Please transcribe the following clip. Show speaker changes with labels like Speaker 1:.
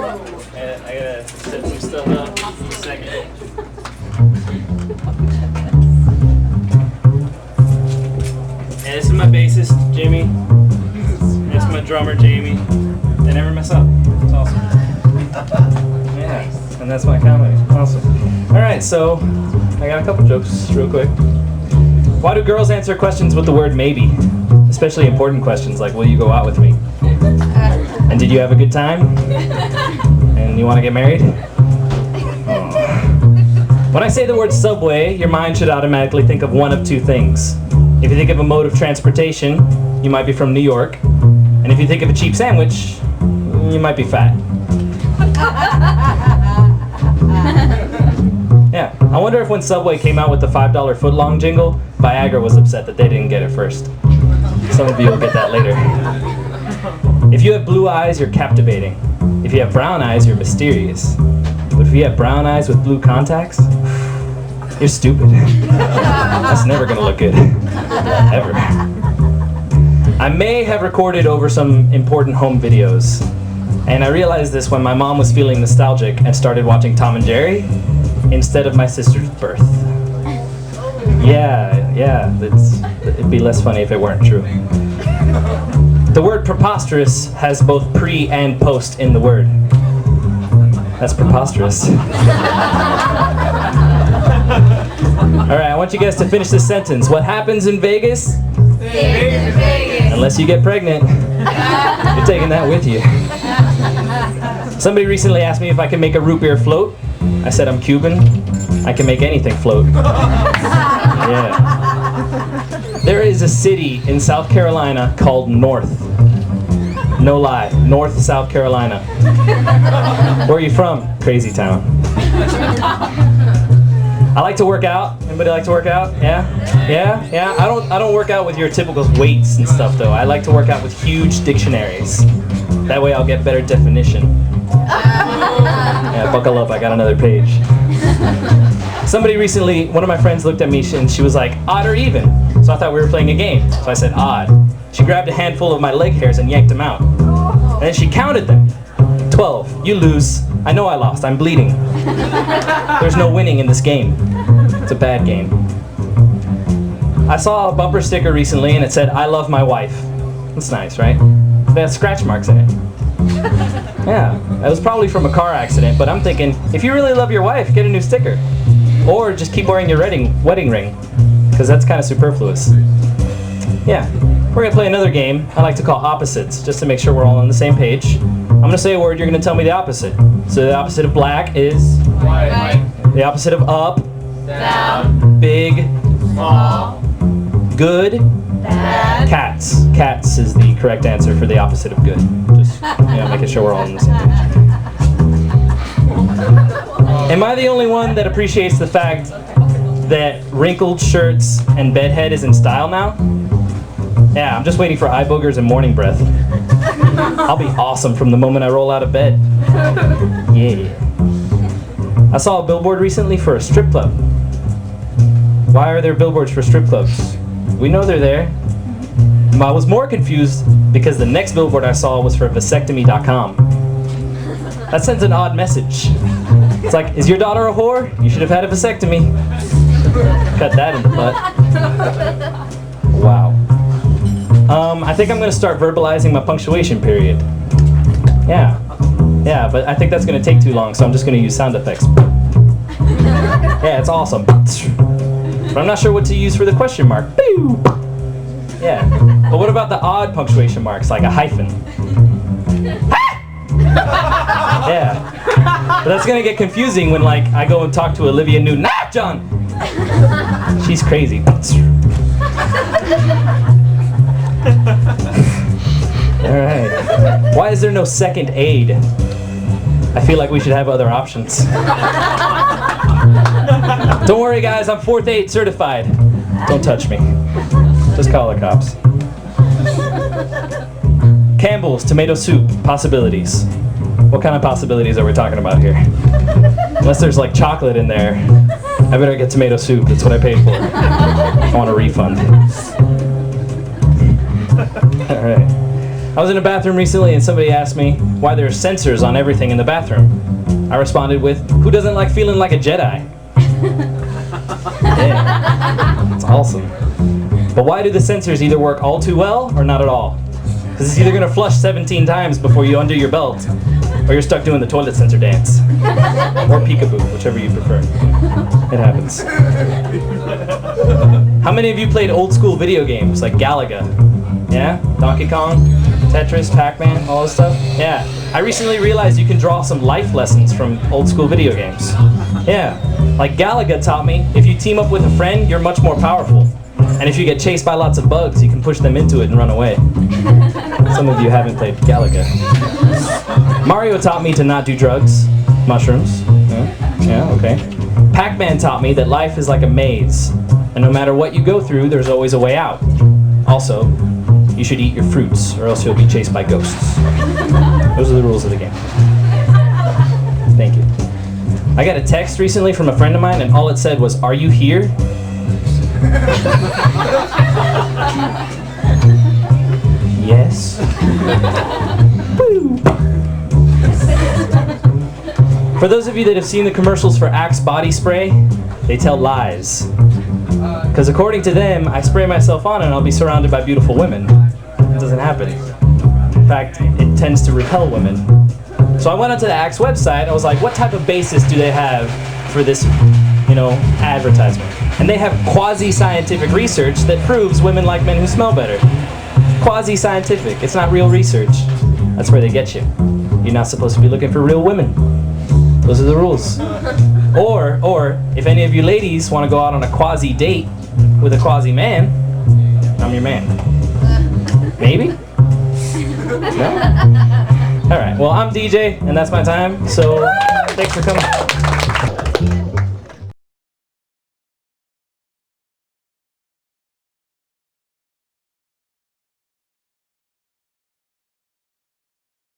Speaker 1: I gotta set some stuff up in a second. Yeah, this is my bassist, Jimmy. That's my drummer, Jamie. They never mess up. It's awesome. Yeah, and that's my comedy. Awesome. All right, so I got a couple jokes real quick. Why do girls answer questions with the word maybe? Especially important questions like, will you go out with me? And did you have a good time? And you want to get married? When I say the word subway, your mind should automatically think of one of two things. If you think of a mode of transportation, you might be from New York. And if you think of a cheap sandwich, you might be fat. Yeah, I wonder if when Subway came out with the $5 footlong jingle, Viagra was upset that they didn't get it first. Some of you will get that later. If you have blue eyes, you're captivating. If you have brown eyes, you're mysterious. But if you have brown eyes with blue contacts, you're stupid. That's never gonna look good. Ever. I may have recorded over some important home videos. And I realized this when my mom was feeling nostalgic and started watching Tom and Jerry instead of my sister's birth. Yeah, it'd be less funny if it weren't true. The word preposterous has both pre and post in the word. That's preposterous. Alright, I want you guys to finish this sentence. What happens in Vegas?
Speaker 2: Stays in Vegas.
Speaker 1: Unless you get pregnant. You're taking that with you. Somebody recently asked me if I can make a root beer float. I said I'm Cuban. I can make anything float. Yeah. There is a city in South Carolina called North. No lie, North South Carolina. Where are you from? Crazy town. I like to work out. Anybody like to work out? Yeah? I don't work out with your typical weights and stuff though. I like to work out with huge dictionaries. That way I'll get better definition. Yeah, buckle up, I got another page. Somebody recently, one of my friends looked at me and she was like, odd or even? So I thought we were playing a game. So I said, odd. She grabbed a handful of my leg hairs and yanked them out. And then she counted them. 12. You lose. I know I lost. I'm bleeding. There's no winning in this game. It's a bad game. I saw a bumper sticker recently and it said, I love my wife. That's nice, right? They have scratch marks in it. Yeah, it was probably from a car accident, but I'm thinking, if you really love your wife, get a new sticker. Or just keep wearing your wedding ring, because that's kind of superfluous. Yeah, we're going to play another game I like to call opposites, just to make sure we're all on the same page. I'm going to say a word, you're going to tell me the opposite. So the opposite of black is?
Speaker 2: White.
Speaker 1: The opposite of up?
Speaker 2: Down.
Speaker 1: Big?
Speaker 2: Small.
Speaker 1: Good?
Speaker 2: Bad.
Speaker 1: Cats. Cats is the correct answer for the opposite of good. Just making sure we're all on the same page. Am I the only one that appreciates the fact that wrinkled shirts and bedhead is in style now? Yeah, I'm just waiting for eye boogers and morning breath. I'll be awesome from the moment I roll out of bed. Yeah. I saw a billboard recently for a strip club. Why are there billboards for strip clubs? We know they're there. I was more confused because the next billboard I saw was for vasectomy.com. That sends an odd message. It's like, is your daughter a whore? You should have had a vasectomy. Cut that in the butt. Wow. I think I'm going to start verbalizing my punctuation period. Yeah, but I think that's going to take too long, so I'm just going to use sound effects. Yeah, it's awesome. But I'm not sure what to use for the question mark. Yeah, but what about the odd punctuation marks, like a hyphen? Yeah, but that's gonna get confusing when like I go and talk to Olivia Newton-John. She's crazy. All right. Why is there no second aid? I feel like we should have other options. Don't worry, guys. I'm 4th aid certified. Don't touch me. Just call the cops. Campbell's tomato soup possibilities. What kind of possibilities are we talking about here? Unless there's like chocolate in there, I better get tomato soup. That's what I paid for. I want a refund. All right. I was in a bathroom recently and somebody asked me why there are sensors on everything in the bathroom. I responded with, who doesn't like feeling like a Jedi? Yeah, it's awesome. But why do the sensors either work all too well or not at all? Because it's either going to flush 17 times before you undo your belt, or you're stuck doing the toilet sensor dance. Or peekaboo, whichever you prefer. It happens. How many of you played old school video games like Galaga? Yeah? Donkey Kong, Tetris, Pac-Man, all this stuff? Yeah. I recently realized you can draw some life lessons from old school video games. Yeah. Like Galaga taught me, if you team up with a friend, you're much more powerful. And if you get chased by lots of bugs, you can push them into it and run away. Some of you haven't played Galaga. Mario taught me to not do drugs. Mushrooms. Yeah, okay. Pac-Man taught me that life is like a maze. And no matter what you go through, there's always a way out. Also, you should eat your fruits, or else you'll be chased by ghosts. Those are the rules of the game. Thank you. I got a text recently from a friend of mine, and all it said was, "Are you here?" Yes. Woo. For those of you that have seen the commercials for Axe body spray, they tell lies. Because according to them, I spray myself on and I'll be surrounded by beautiful women. It doesn't happen. In fact, it tends to repel women. So I went onto the Axe website. I was like, what type of basis do they have for this, advertisement? And they have quasi-scientific research that proves women like men who smell better. Quasi-scientific. It's not real research. That's where they get you. You're not supposed to be looking for real women. Those are the rules. Or if any of you ladies want to go out on a quasi-date with a quasi-man, I'm your man. Maybe? No? Alright, well, I'm DJ, and that's my time, so thanks for coming.